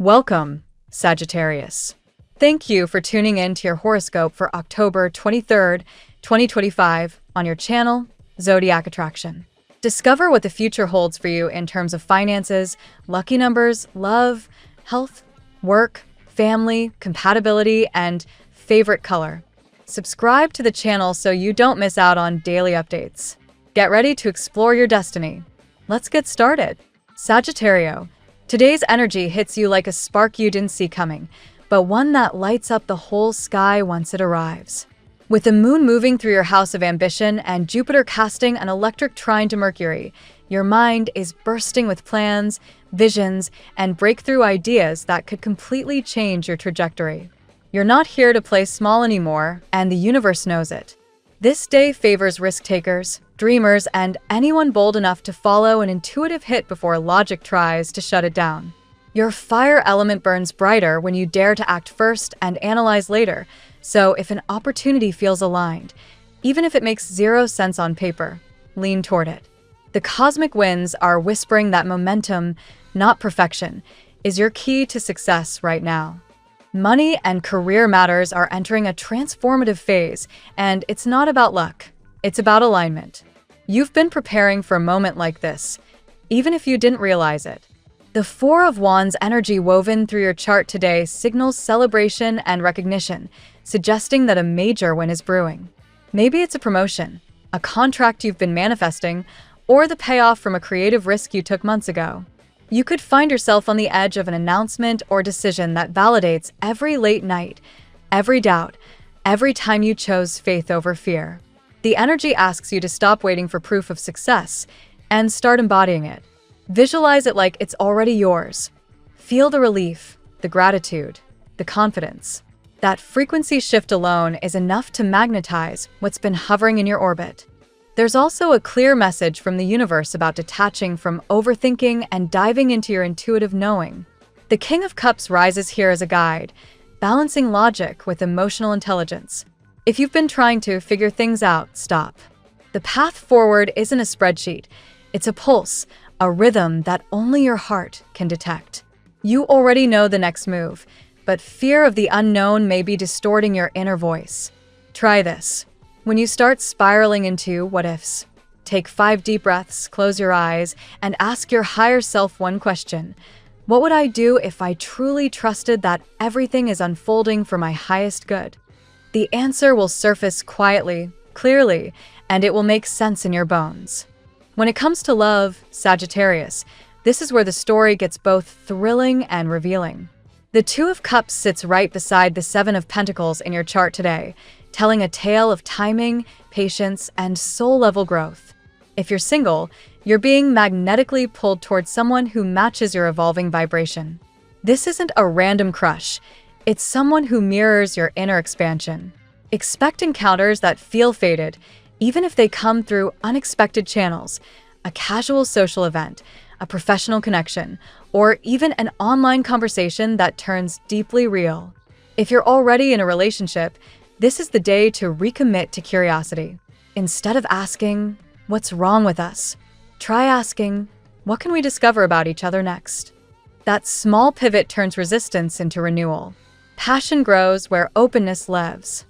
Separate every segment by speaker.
Speaker 1: Welcome, Sagittarius. Thank you for tuning in to your horoscope for October 23rd, 2025 on your channel, Zodiac Attraction. Discover what the future holds for you in terms of finances, lucky numbers, love, health, work, family, compatibility, and favorite color. Subscribe to the channel so you don't miss out on daily updates. Get ready to explore your destiny. Let's get started. Sagittario. Today's energy hits you like a spark you didn't see coming, but one that lights up the whole sky once it arrives. With the moon moving through your house of ambition and Jupiter casting an electric trine to Mercury, your mind is bursting with plans, visions, and breakthrough ideas that could completely change your trajectory. You're not here to play small anymore, and the universe knows it. This day favors risk-takers, dreamers, and anyone bold enough to follow an intuitive hit before logic tries to shut it down. Your fire element burns brighter when you dare to act first and analyze later, so if an opportunity feels aligned, even if it makes zero sense on paper, lean toward it. The cosmic winds are whispering that momentum, not perfection, is your key to success right now. Money and career matters are entering a transformative phase, and it's not about luck, it's about alignment. You've been preparing for a moment like this, even if you didn't realize it. The Four of Wands energy woven through your chart today signals celebration and recognition, suggesting that a major win is brewing. Maybe it's a promotion, a contract you've been manifesting, or the payoff from a creative risk you took months ago. You could find yourself on the edge of an announcement or decision that validates every late night, every doubt, every time you chose faith over fear. The energy asks you to stop waiting for proof of success and start embodying it. Visualize it like it's already yours. Feel the relief, the gratitude, the confidence. That frequency shift alone is enough to magnetize what's been hovering in your orbit. There's also a clear message from the universe about detaching from overthinking and diving into your intuitive knowing. The King of Cups rises here as a guide, balancing logic with emotional intelligence. If you've been trying to figure things out, stop. The path forward isn't a spreadsheet. It's a pulse, a rhythm that only your heart can detect. You already know the next move, but fear of the unknown may be distorting your inner voice. Try this. When you start spiraling into what-ifs, take 5 deep breaths, close your eyes, and ask your higher self one question. What would I do if I truly trusted that everything is unfolding for my highest good? The answer will surface quietly, clearly, and it will make sense in your bones. When it comes to love, Sagittarius, this is where the story gets both thrilling and revealing. The Two of Cups sits right beside the Seven of Pentacles in your chart today, telling a tale of timing, patience, and soul-level growth. If you're single, you're being magnetically pulled towards someone who matches your evolving vibration. This isn't a random crush. It's someone who mirrors your inner expansion. Expect encounters that feel fated, even if they come through unexpected channels, a casual social event, a professional connection, or even an online conversation that turns deeply real. If you're already in a relationship, this is the day to recommit to curiosity. Instead of asking, "What's wrong with us?" try asking, "What can we discover about each other next?" That small pivot turns resistance into renewal. Passion grows where openness lives.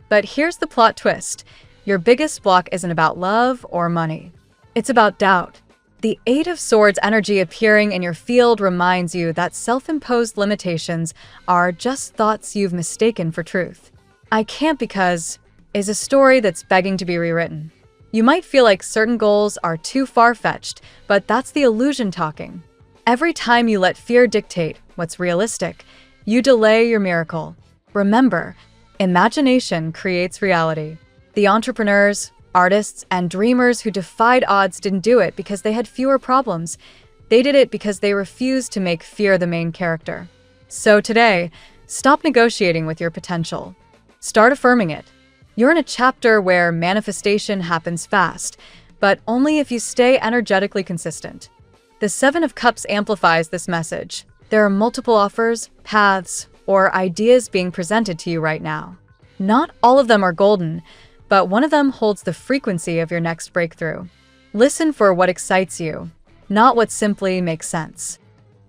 Speaker 1: But here's the plot twist. Your biggest block isn't about love or money. It's about doubt. The Eight of Swords energy appearing in your field reminds you that self-imposed limitations are just thoughts you've mistaken for truth. "I can't because" is a story that's begging to be rewritten. You might feel like certain goals are too far-fetched, but that's the illusion talking. Every time you let fear dictate what's realistic, you delay your miracle. Remember, imagination creates reality. The entrepreneurs, artists, and dreamers who defied odds didn't do it because they had fewer problems. They did it because they refused to make fear the main character. So today, stop negotiating with your potential. Start affirming it. You're in a chapter where manifestation happens fast, but only if you stay energetically consistent. The Seven of Cups amplifies this message. There are multiple offers, paths, or ideas being presented to you right now. Not all of them are golden, but one of them holds the frequency of your next breakthrough. Listen for what excites you, not what simply makes sense.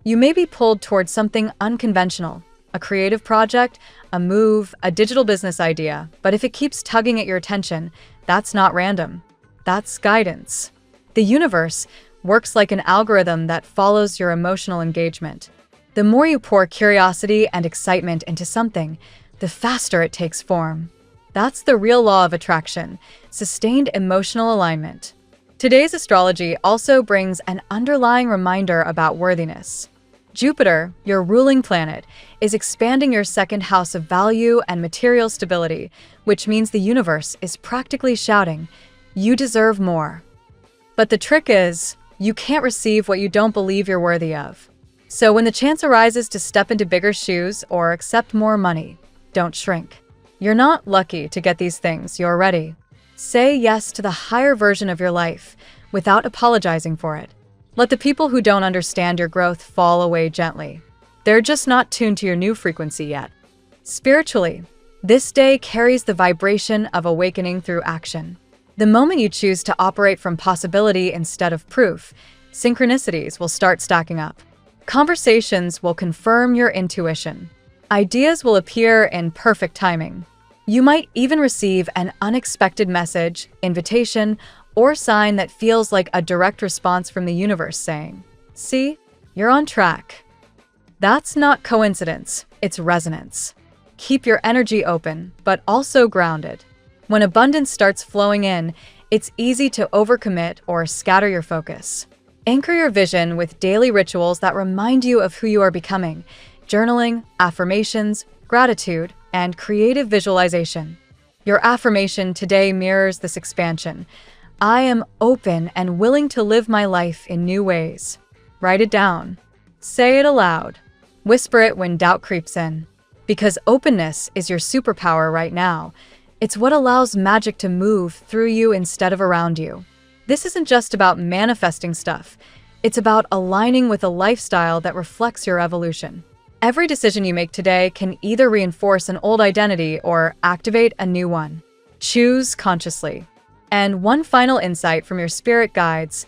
Speaker 1: You may be pulled towards something unconventional, a creative project, a move, a digital business idea, but if it keeps tugging at your attention, that's not random. That's guidance. The universe works like an algorithm that follows your emotional engagement. The more you pour curiosity and excitement into something, the faster it takes form. That's the real law of attraction, sustained emotional alignment. Today's astrology also brings an underlying reminder about worthiness. Jupiter, your ruling planet, is expanding your second house of value and material stability, which means the universe is practically shouting, "You deserve more." But the trick is, you can't receive what you don't believe you're worthy of. So when the chance arises to step into bigger shoes or accept more money, don't shrink. You're not lucky to get these things, you're ready. Say yes to the higher version of your life without apologizing for it. Let the people who don't understand your growth fall away gently. They're just not tuned to your new frequency yet. Spiritually, this day carries the vibration of awakening through action. The moment you choose to operate from possibility instead of proof, synchronicities will start stacking up. Conversations will confirm your intuition. Ideas will appear in perfect timing. You might even receive an unexpected message, invitation, or sign that feels like a direct response from the universe saying, "See, you're on track." That's not coincidence, it's resonance. Keep your energy open, but also grounded. When abundance starts flowing in, it's easy to overcommit or scatter your focus. Anchor your vision with daily rituals that remind you of who you are becoming: journaling, affirmations, gratitude, and creative visualization. Your affirmation today mirrors this expansion. I am open and willing to live my life in new ways. Write it down. Say it aloud. Whisper it when doubt creeps in. Because openness is your superpower right now. It's what allows magic to move through you instead of around you. This isn't just about manifesting stuff. It's about aligning with a lifestyle that reflects your evolution. Every decision you make today can either reinforce an old identity or activate a new one. Choose consciously. And one final insight from your spirit guides: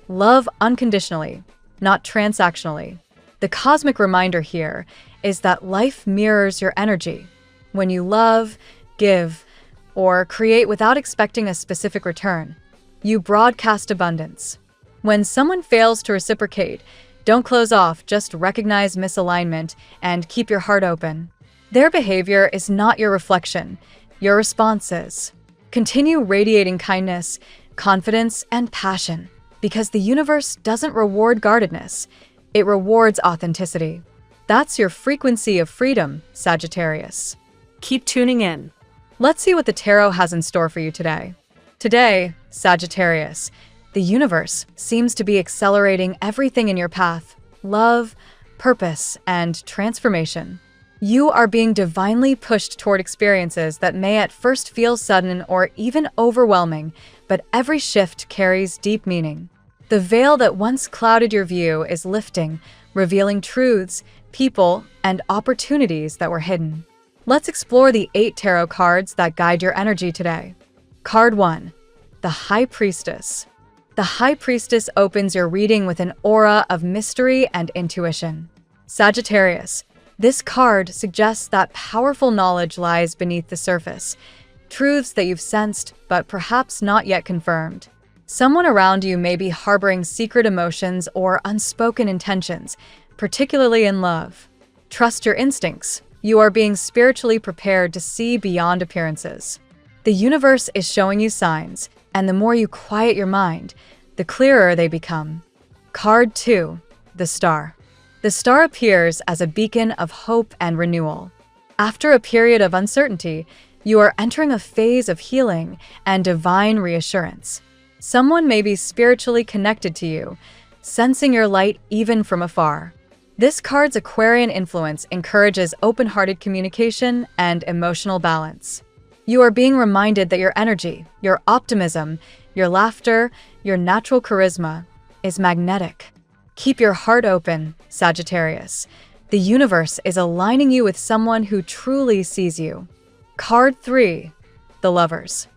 Speaker 1: love unconditionally, not transactionally. The cosmic reminder here is that life mirrors your energy. When you love, give, or create without expecting a specific return, you broadcast abundance. When someone fails to reciprocate, don't close off, just recognize misalignment and keep your heart open. Their behavior is not your reflection, your response is. Continue radiating kindness, confidence, and passion, because the universe doesn't reward guardedness, it rewards authenticity. That's your frequency of freedom, Sagittarius. Keep tuning in. Let's see what the tarot has in store for you today. Today, Sagittarius, the universe seems to be accelerating everything in your path: love, purpose, and transformation. You are being divinely pushed toward experiences that may at first feel sudden or even overwhelming, but every shift carries deep meaning. The veil that once clouded your view is lifting, revealing truths, people, and opportunities that were hidden. Let's explore the 8 tarot cards that guide your energy today. Card 1, the High Priestess. The High Priestess opens your reading with an aura of mystery and intuition. Sagittarius, this card suggests that powerful knowledge lies beneath the surface, truths that you've sensed but perhaps not yet confirmed. Someone around you may be harboring secret emotions or unspoken intentions, particularly in love. Trust your instincts. You are being spiritually prepared to see beyond appearances. The universe is showing you signs, and the more you quiet your mind, the clearer they become. Card 2, the Star. The Star appears as a beacon of hope and renewal. After a period of uncertainty, you are entering a phase of healing and divine reassurance. Someone may be spiritually connected to you, sensing your light even from afar. This card's Aquarian influence encourages open-hearted communication and emotional balance. You are being reminded that your energy, your optimism, your laughter, your natural charisma is magnetic. Keep your heart open, Sagittarius. The universe is aligning you with someone who truly sees you. Card 3, the Lovers.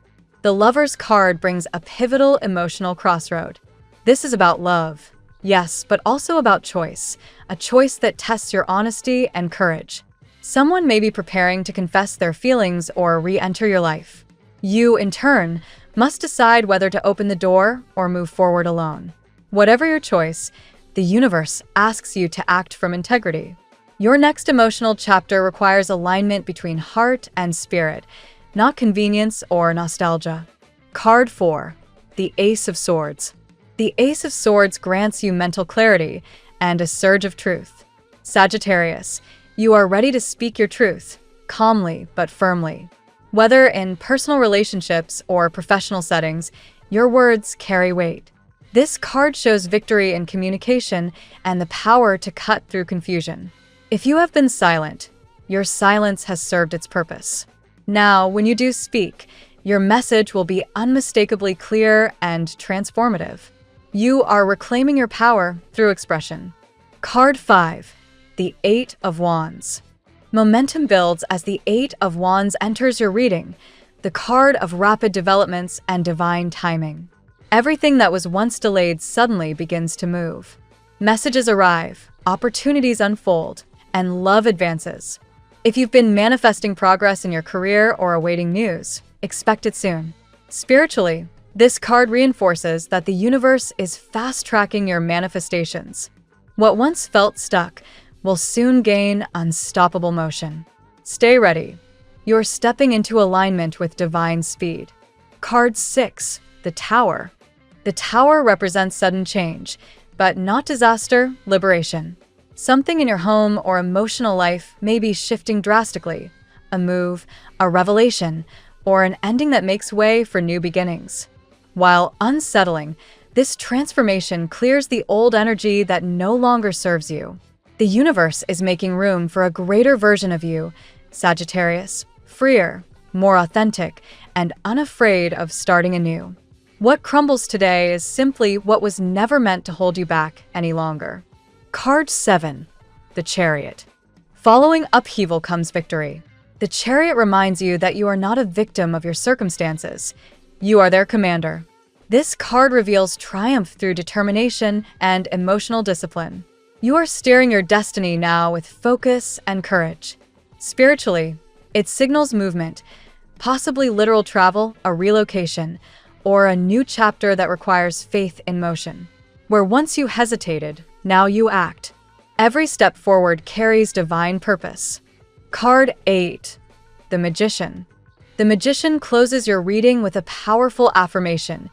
Speaker 1: The Lovers card brings a pivotal emotional crossroad. This is about love, Yes, but also about choice, a choice that tests your honesty and courage. Someone may be preparing to confess their feelings or re-enter your life. You, in turn, must decide whether to open the door or move forward alone. Whatever your choice, the universe asks you to act from integrity. Your next emotional chapter requires alignment between heart and spirit, not convenience or nostalgia. Card 4. The Ace of Swords. The Ace of Swords grants you mental clarity and a surge of truth. Sagittarius, you are ready to speak your truth, calmly but firmly. Whether in personal relationships or professional settings, your words carry weight. This card shows victory in communication and the power to cut through confusion. If you have been silent, your silence has served its purpose. Now, when you do speak, your message will be unmistakably clear and transformative. You are reclaiming your power through expression. Card 5. The Eight of Wands. Momentum builds as the Eight of Wands enters your reading, the card of rapid developments and divine timing. Everything that was once delayed suddenly begins to move. Messages arrive, opportunities unfold, and love advances. If you've been manifesting progress in your career or awaiting news, expect it soon. Spiritually, this card reinforces that the universe is fast-tracking your manifestations. What once felt stuck will soon gain unstoppable motion. Stay ready. You're stepping into alignment with divine speed. Card 6. The Tower. The Tower represents sudden change, but not disaster, liberation. Something in your home or emotional life may be shifting drastically. A move, a revelation, or an ending that makes way for new beginnings. While unsettling, this transformation clears the old energy that no longer serves you. The universe is making room for a greater version of you, Sagittarius, freer, more authentic, and unafraid of starting anew. What crumbles today is simply what was never meant to hold you back any longer. Card 7. The Chariot. Following upheaval comes victory. The Chariot reminds you that you are not a victim of your circumstances. You are their commander. This card reveals triumph through determination and emotional discipline. You are steering your destiny now with focus and courage. Spiritually, it signals movement, possibly literal travel, a relocation, or a new chapter that requires faith in motion. Where once you hesitated, now you act. Every step forward carries divine purpose. Card 8. The Magician. The Magician closes your reading with a powerful affirmation.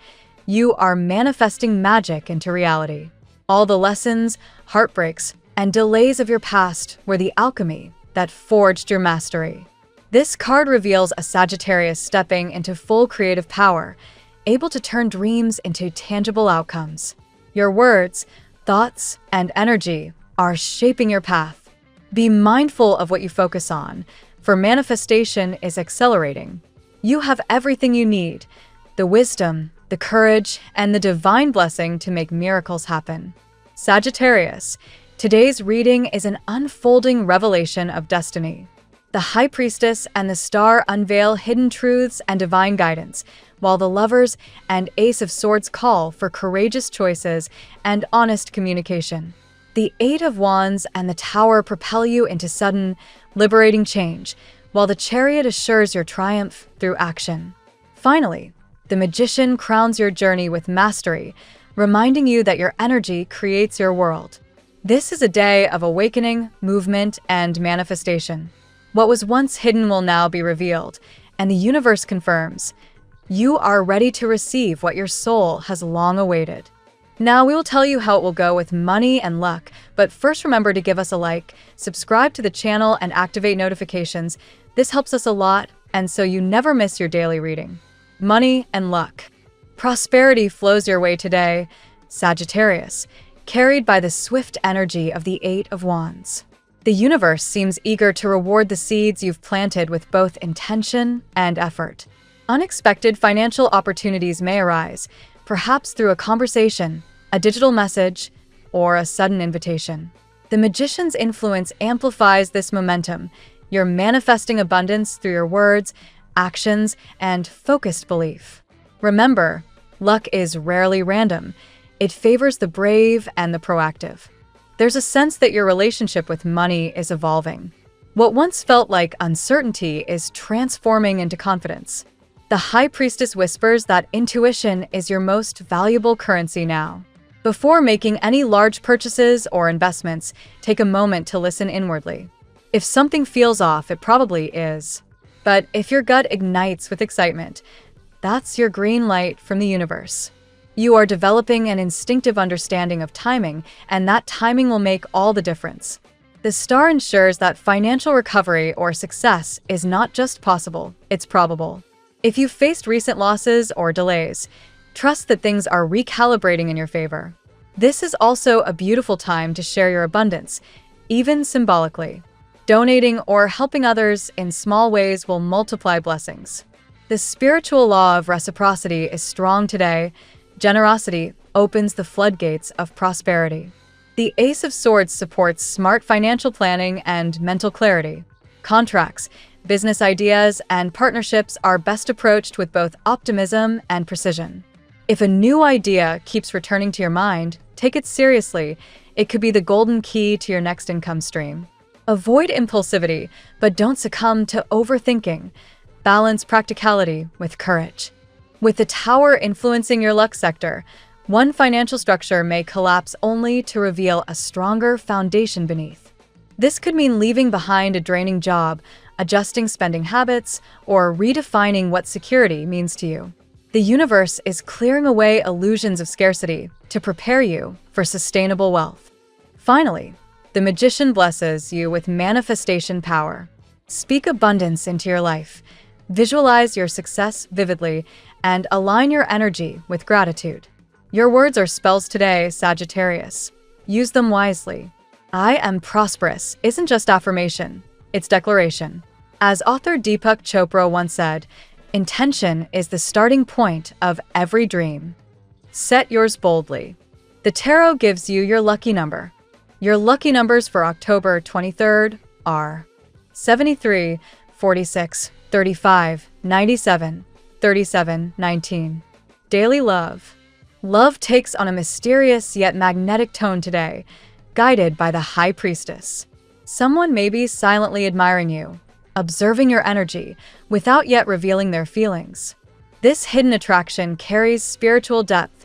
Speaker 1: You are manifesting magic into reality. All the lessons, heartbreaks, and delays of your past were the alchemy that forged your mastery. This card reveals a Sagittarius stepping into full creative power, able to turn dreams into tangible outcomes. Your words, thoughts, and energy are shaping your path. Be mindful of what you focus on, for manifestation is accelerating. You have everything you need, the wisdom, the courage, and the divine blessing to make miracles happen. Sagittarius, today's reading is an unfolding revelation of destiny. The High Priestess and the Star unveil hidden truths and divine guidance, while the Lovers and Ace of Swords call for courageous choices and honest communication. The Eight of Wands and the Tower propel you into sudden, liberating change, while the Chariot assures your triumph through action. Finally, the Magician crowns your journey with mastery, reminding you that your energy creates your world. This is a day of awakening, movement, and manifestation. What was once hidden will now be revealed, and the universe confirms you are ready to receive what your soul has long awaited. Now we will tell you how it will go with money and luck, but first remember to give us a like, subscribe to the channel, and activate notifications. This helps us a lot, and so you never miss your daily reading. Money and luck. Prosperity flows your way today, Sagittarius, carried by the swift energy of the Eight of Wands. The universe seems eager to reward the seeds you've planted with both intention and effort. Unexpected financial opportunities may arise, perhaps through a conversation, a digital message, or a sudden invitation. The Magician's influence amplifies this momentum. You're manifesting abundance through your words, actions, and focused belief. Remember, luck is rarely random. It favors the brave and the proactive. There's a sense that your relationship with money is evolving. What once felt like uncertainty is transforming into confidence. The High Priestess whispers that intuition is your most valuable currency now. Before making any large purchases or investments, take a moment to listen inwardly. If something feels off, it probably is. But if your gut ignites with excitement, that's your green light from the universe. You are developing an instinctive understanding of timing, and that timing will make all the difference. The star ensures that financial recovery or success is not just possible, it's probable. If you've faced recent losses or delays, trust that things are recalibrating in your favor. This is also a beautiful time to share your abundance, even symbolically. Donating or helping others in small ways will multiply blessings. The spiritual law of reciprocity is strong today. Generosity opens the floodgates of prosperity. The Ace of Swords supports smart financial planning and mental clarity. Contracts, business ideas, and partnerships are best approached with both optimism and precision. If a new idea keeps returning to your mind, take it seriously. It could be the golden key to your next income stream. Avoid impulsivity, but don't succumb to overthinking. Balance practicality with courage. With the Tower influencing your luck sector, one financial structure may collapse only to reveal a stronger foundation beneath. This could mean leaving behind a draining job, adjusting spending habits, or redefining what security means to you. The universe is clearing away illusions of scarcity to prepare you for sustainable wealth. Finally, the Magician blesses you with manifestation power. Speak abundance into your life. Visualize your success vividly and align your energy with gratitude. Your words are spells today, Sagittarius. Use them wisely. I am prosperous isn't just affirmation, it's declaration. As author Deepak Chopra once said, intention is the starting point of every dream. Set yours boldly. The tarot gives you your lucky number. Your lucky numbers for October 23rd are 73, 46, 35, 97, 37, 19. Daily love. Love takes on a mysterious yet magnetic tone today, guided by the High Priestess. Someone may be silently admiring you, observing your energy, without yet revealing their feelings. This hidden attraction carries spiritual depth.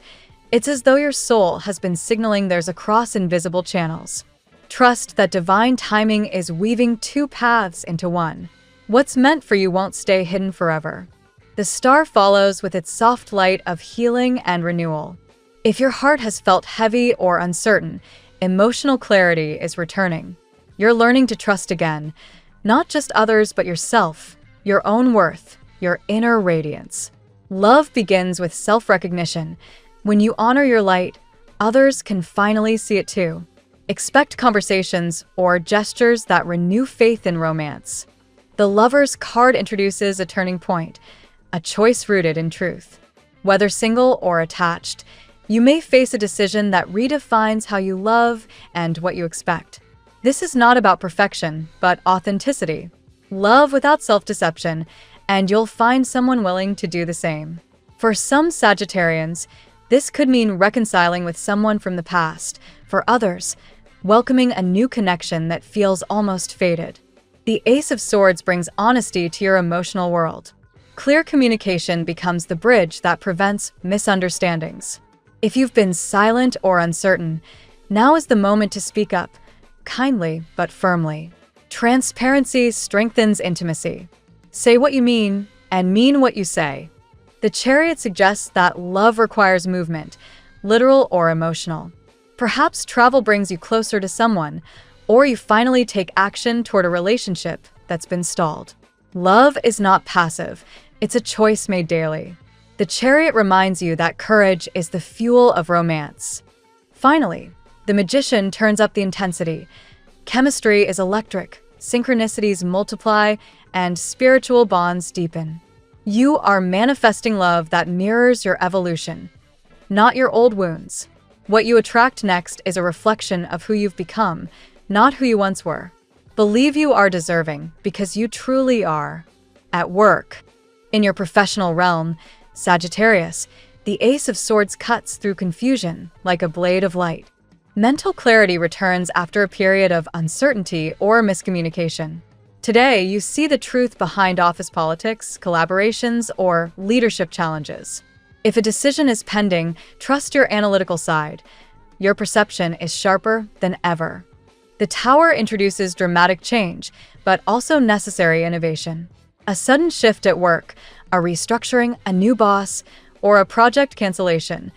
Speaker 1: It's as though your soul has been signaling theirs across invisible channels. Trust that divine timing is weaving two paths into one. What's meant for you won't stay hidden forever. The star follows with its soft light of healing and renewal. If your heart has felt heavy or uncertain, emotional clarity is returning. You're learning to trust again, not just others but yourself, your own worth, your inner radiance. Love begins with self-recognition. When you honor your light, others can finally see it too. Expect conversations or gestures that renew faith in romance. The Lover's card introduces a turning point, a choice rooted in truth. Whether single or attached, you may face a decision that redefines how you love and what you expect. This is not about perfection, but authenticity. Love without self-deception, and you'll find someone willing to do the same. For some Sagittarians, this could mean reconciling with someone from the past. For others, welcoming a new connection that feels almost faded. The Ace of Swords brings honesty to your emotional world. Clear communication becomes the bridge that prevents misunderstandings. If you've been silent or uncertain, now is the moment to speak up, kindly but firmly. Transparency strengthens intimacy. Say what you mean and mean what you say. The Chariot suggests that love requires movement, literal or emotional. Perhaps travel brings you closer to someone, or you finally take action toward a relationship that's been stalled. Love is not passive, it's a choice made daily. The Chariot reminds you that courage is the fuel of romance. Finally, the Magician turns up the intensity. Chemistry is electric, synchronicities multiply, and spiritual bonds deepen. You are manifesting love that mirrors your evolution, not your old wounds. What you attract next is a reflection of who you've become, not who you once were. Believe you are deserving because you truly are. At work, in your professional realm, Sagittarius, The Ace of Swords cuts through confusion like a blade of light. Mental clarity returns after a period of uncertainty or miscommunication. Today, you see the truth behind office politics, collaborations, or leadership challenges. If a decision is pending, trust your analytical side. Your perception is sharper than ever. The Tower introduces dramatic change, but also necessary innovation. A sudden shift at work, a restructuring, a new boss, or a project cancellation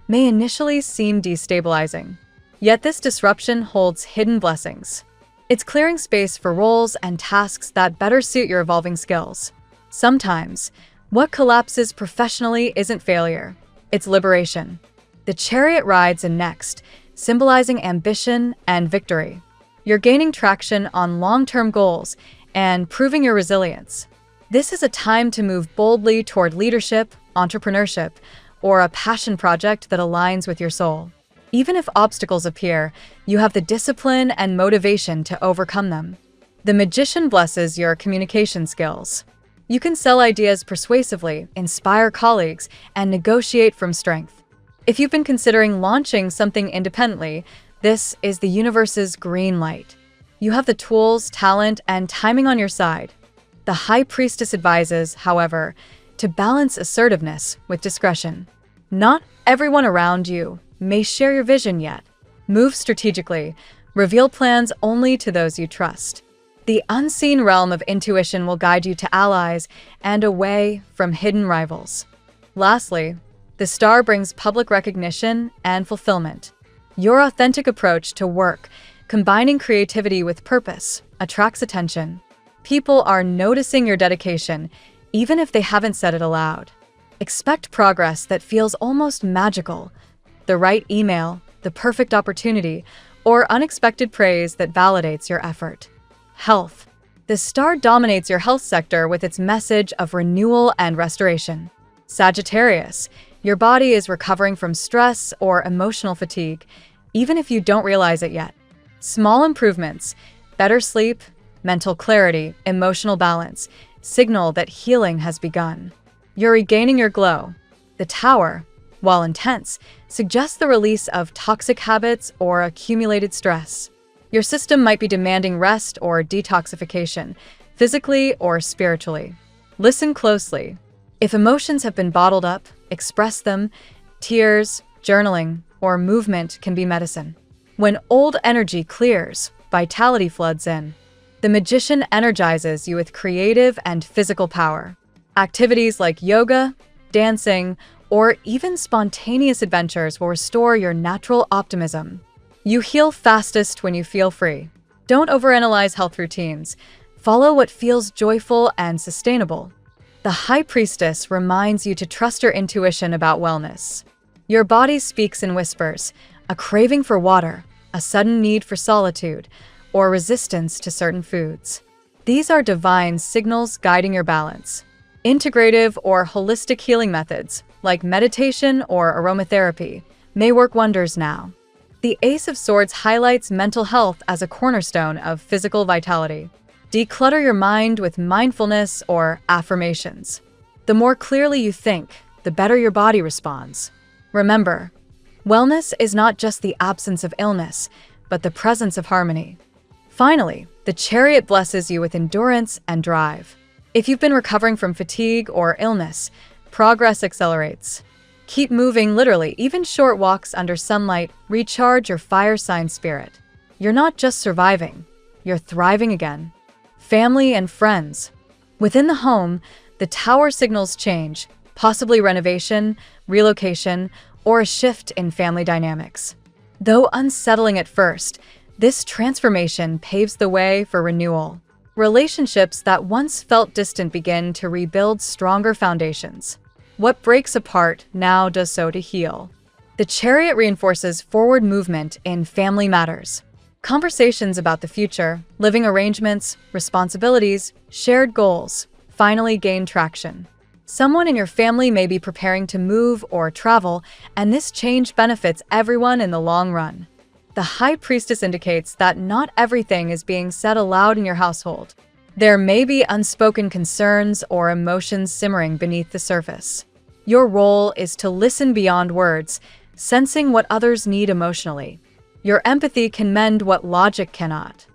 Speaker 1: may initially seem destabilizing. Yet this disruption holds hidden blessings. It's clearing space for roles and tasks that better suit your evolving skills. Sometimes, what collapses professionally isn't failure, it's liberation. The Chariot rides in next, symbolizing ambition and victory. You're gaining traction on long-term goals and proving your resilience. This is a time to move boldly toward leadership, entrepreneurship, or a passion project that aligns with your soul. Even if obstacles appear, you have the discipline and motivation to overcome them. The Magician blesses your communication skills. You can sell ideas persuasively, inspire colleagues, and negotiate from strength. If you've been considering launching something independently, this is the universe's green light. You have the tools, talent, and timing on your side. The High Priestess advises, however, to balance assertiveness with discretion. Not everyone around you may share your vision yet. Move strategically. Reveal plans only to those you trust. The unseen realm of intuition will guide you to allies and away from hidden rivals. Lastly, the Star brings public recognition and fulfillment. Your authentic approach to work, combining creativity with purpose, attracts attention. People are noticing your dedication, even if they haven't said it aloud. Expect progress that feels almost magical. The right email, the perfect opportunity, or unexpected praise that validates your effort. Health. The Star dominates your health sector with its message of renewal and restoration. Sagittarius, your body is recovering from stress or emotional fatigue, even if you don't realize it yet. Small improvements, better sleep, mental clarity, emotional balance, signal that healing has begun. You're regaining your glow. The Tower, while intense, suggests the release of toxic habits or accumulated stress. Your system might be demanding rest or detoxification, physically or spiritually. Listen closely. If emotions have been bottled up, express them. Tears, journaling, or movement can be medicine. When old energy clears, vitality floods in. The Magician energizes you with creative and physical power. Activities like yoga, dancing, or even spontaneous adventures will restore your natural optimism. You heal fastest when you feel free. Don't overanalyze health routines. Follow what feels joyful and sustainable. The High Priestess reminds you to trust your intuition about wellness. Your body speaks in whispers, a craving for water, a sudden need for solitude, or resistance to certain foods. These are divine signals guiding your balance. Integrative or holistic healing methods, like meditation or aromatherapy, may work wonders now. The Ace of Swords highlights mental health as a cornerstone of physical vitality. Declutter your mind with mindfulness or affirmations. The more clearly you think, the better your body responds. Remember, wellness is not just the absence of illness, but the presence of harmony. Finally, the Chariot blesses you with endurance and drive. If you've been recovering from fatigue or illness, progress accelerates. Keep moving literally, even short walks under sunlight recharge your fire sign spirit. You're not just surviving, you're thriving again. Family and friends. Within the home, the Tower signals change, possibly renovation, relocation, or a shift in family dynamics. Though unsettling at first, this transformation paves the way for renewal. Relationships that once felt distant begin to rebuild stronger foundations. What breaks apart now does so to heal. The Chariot reinforces forward movement in family matters. Conversations about the future, living arrangements, responsibilities, shared goals finally gain traction. Someone in your family may be preparing to move or travel, and this change benefits everyone in the long run. The High Priestess indicates that not everything is being said aloud in your household. There may be unspoken concerns or emotions simmering beneath the surface. Your role is to listen beyond words, sensing what others need emotionally. Your empathy can mend what logic cannot.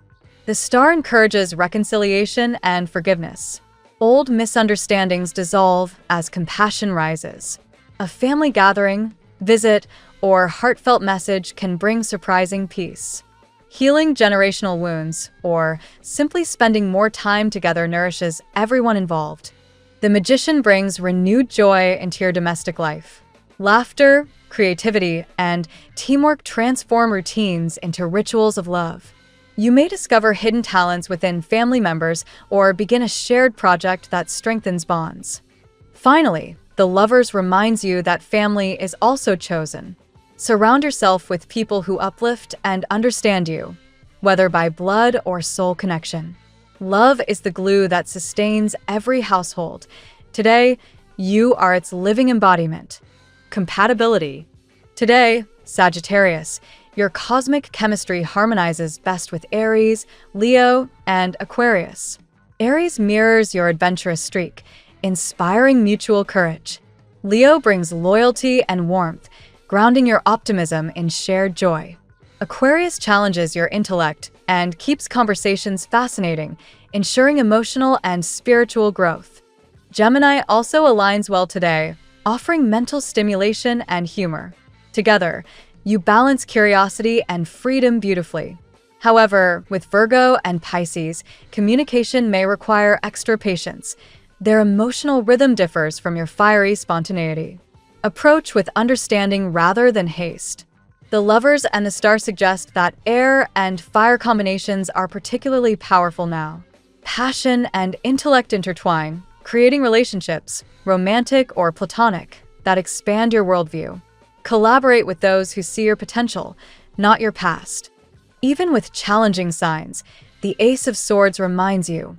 Speaker 1: The star encourages reconciliation and forgiveness. Old misunderstandings dissolve as compassion rises. A family gathering, visit, or heartfelt message can bring surprising peace. Healing generational wounds, or simply spending more time together, nourishes everyone involved. The Magician brings renewed joy into your domestic life. Laughter, creativity, and teamwork transform routines into rituals of love. You may discover hidden talents within family members or begin a shared project that strengthens bonds. Finally, the Lovers reminds you that family is also chosen. Surround yourself with people who uplift and understand you, whether by blood or soul connection. Love is the glue that sustains every household. Today, you are its living embodiment. Compatibility. Today, Sagittarius, your cosmic chemistry harmonizes best with Aries, Leo, and Aquarius. Aries mirrors your adventurous streak, inspiring mutual courage. Leo brings loyalty and warmth, grounding your optimism in shared joy. Aquarius challenges your intellect and keeps conversations fascinating, ensuring emotional and spiritual growth. Gemini also aligns well today, offering mental stimulation and humor. Together, you balance curiosity and freedom beautifully. However, with Virgo and Pisces, communication may require extra patience. Their emotional rhythm differs from your fiery spontaneity. Approach with understanding rather than haste. The Lovers and the Star suggest that air and fire combinations are particularly powerful now. Passion and intellect intertwine, creating relationships, romantic or platonic, that expand your worldview. Collaborate with those who see your potential, not your past. Even with challenging signs, the Ace of Swords reminds you,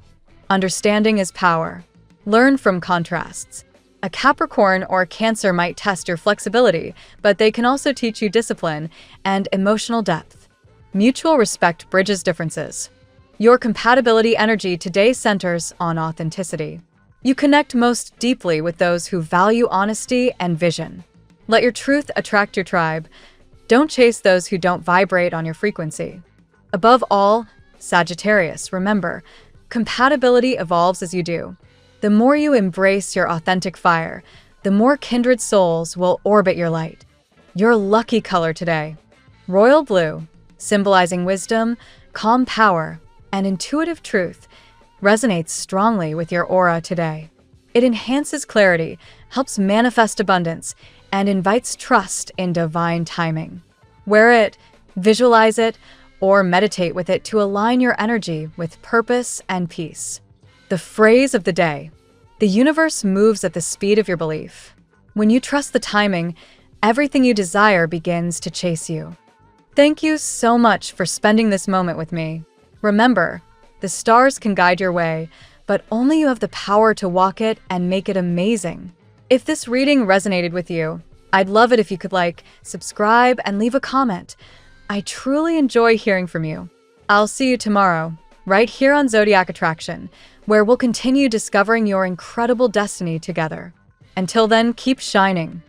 Speaker 1: understanding is power. Learn from contrasts. A Capricorn or Cancer might test your flexibility, but they can also teach you discipline and emotional depth. Mutual respect bridges differences. Your compatibility energy today centers on authenticity. You connect most deeply with those who value honesty and vision. Let your truth attract your tribe. Don't chase those who don't vibrate on your frequency. Above all, Sagittarius, remember, compatibility evolves as you do. The more you embrace your authentic fire, the more kindred souls will orbit your light. Your lucky color today: royal blue, symbolizing wisdom, calm power, and intuitive truth, resonates strongly with your aura today. It enhances clarity, helps manifest abundance, and invites trust in divine timing. Wear it, visualize it, or meditate with it to align your energy with purpose and peace. The phrase of the day: the universe moves at the speed of your belief. When you trust the timing, everything you desire begins to chase you. Thank you so much for spending this moment with me. Remember, the stars can guide your way, but only you have the power to walk it and make it amazing. If this reading resonated with you, I'd love it if you could like, subscribe, and leave a comment. I truly enjoy hearing from you. I'll see you tomorrow, right here on Zodiac Attraction, where we'll continue discovering your incredible destiny together. Until then, keep shining.